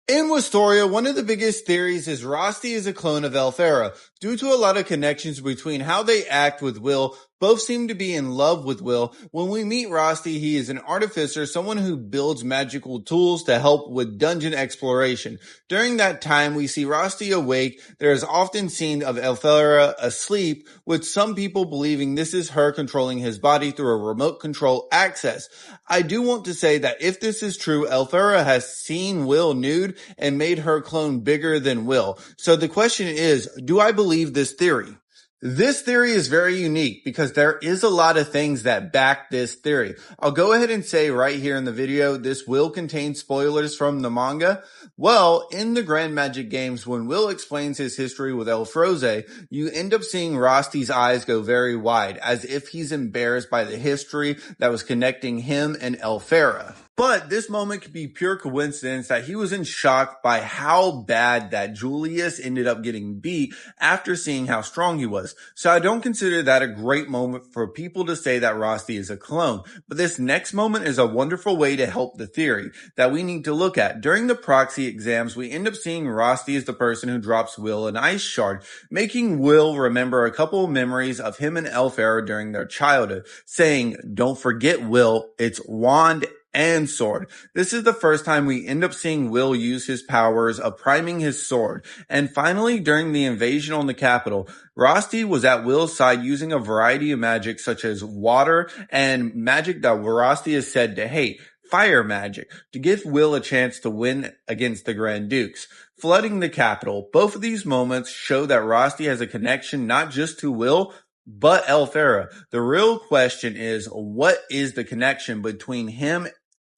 In Wistoria, one of the biggest theories is Rosti is a clone of Elfaria. Due to a lot of connections between how they act with Will, both seem to be in love with Will. When we meet Rosti, he is an artificer, someone who builds magical tools to help with dungeon exploration. During that time, we see Rosti awake. There is often seen of Elfaria asleep, with some people believing this is her controlling his body through a remote control access. I do want to say that if this is true, Elfaria has seen Will nude and made her clone bigger than Will. So the question is, do I believe this theory? This theory is very unique because there is a lot of things that back this theory. I'll go ahead and say right here in the video, this will contain spoilers from the manga. Well, in the Grand Magic Games, when Will explains his history with Elfroze, you end up seeing Rosti's eyes go very wide, as if he's embarrassed by the history that was connecting him and Elfaria. But this moment could be pure coincidence that he was in shock by how bad that Julius ended up getting beat after seeing how strong he was. So I don't consider that a great moment for people to say that Rosti is a clone. But this next moment is a wonderful way to help the theory that we need to look at. During the proxy exams, we end up seeing Rosti as the person who drops Will an ice shard, making Will remember a couple of memories of him and Elfaria during their childhood, saying, "Don't forget, Will, it's wand and sword." This is the first time we end up seeing Will use his powers of priming his sword. And finally, during the invasion on the capital, Rosti was at Will's side using a variety of magic such as water and magic that Rosti is said to hate, fire magic, to give Will a chance to win against the Grand Dukes. Flooding the capital, both of these moments show that Rosti has a connection not just to Will, but Elfaria. The real question is, what is the connection between him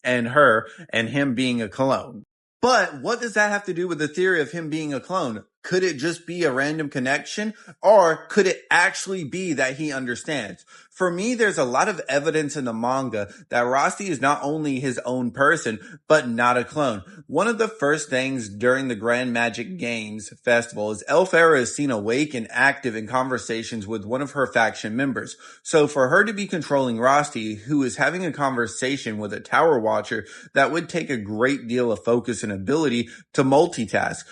and her and him being a clone? But what does that have to do with the theory of him being a clone? Could it just be a random connection, or could it actually be that he understands? For me, there's a lot of evidence in the manga that Rosti is not only his own person, but not a clone. One of the first things during the Grand Magic Games festival is Elfaria is seen awake and active in conversations with one of her faction members. So for her to be controlling Rosti, who is having a conversation with a Tower Watcher, that would take a great deal of focus and ability to multitask.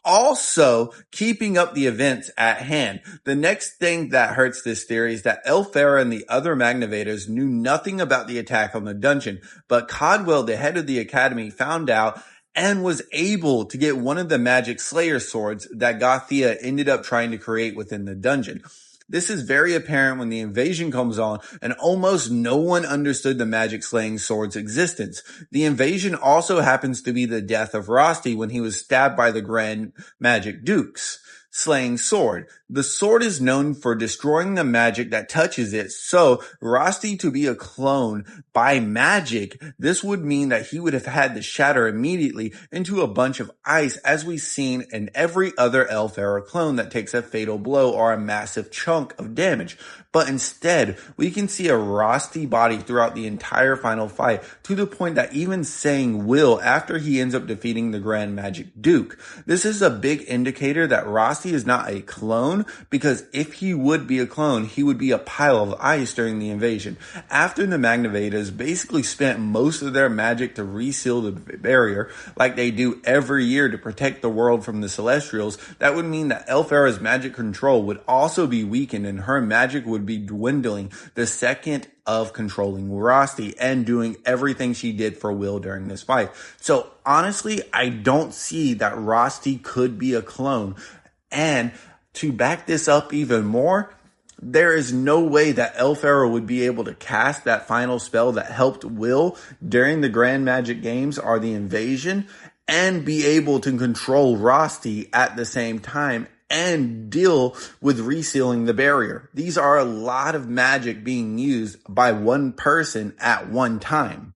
Also, keeping up the events at hand. The next thing that hurts this theory is that Elfaria and the other Magnavators knew nothing about the attack on the dungeon, but Codwell, the head of the academy, found out and was able to get one of the magic slayer swords that Gothia ended up trying to create within the dungeon. This is very apparent when the invasion comes on and almost no one understood the magic slaying sword's existence. The invasion also happens to be the death of Rosti when he was stabbed by the Grand Magic Dukes slaying sword. The sword is known for destroying the magic that touches it, so Rosti to be a clone by magic, this would mean that he would have had to shatter immediately into a bunch of ice, as we've seen in every other Elfaria clone that takes a fatal blow or a massive chunk of damage. But instead, we can see a Rosti body throughout the entire final fight, to the point that even saying Will after he ends up defeating the Grand Magic Duke. This is a big indicator that Rosti is not a clone, because if he would be a clone, he would be a pile of ice during the invasion. After the Magnavators basically spent most of their magic to reseal the barrier, like they do every year to protect the world from the Celestials, that would mean that Elfaria's magic control would also be weakened and her magic would be dwindling the second of controlling Rosti and doing everything she did for Will during this fight. So honestly, I don't see that Rosti could be a clone. And to back this up even more, there is no way that Elfaria would be able to cast that final spell that helped Will during the Grand Magic Games or the invasion and be able to control Rosti at the same time and deal with resealing the barrier. These are a lot of magic being used by one person at one time.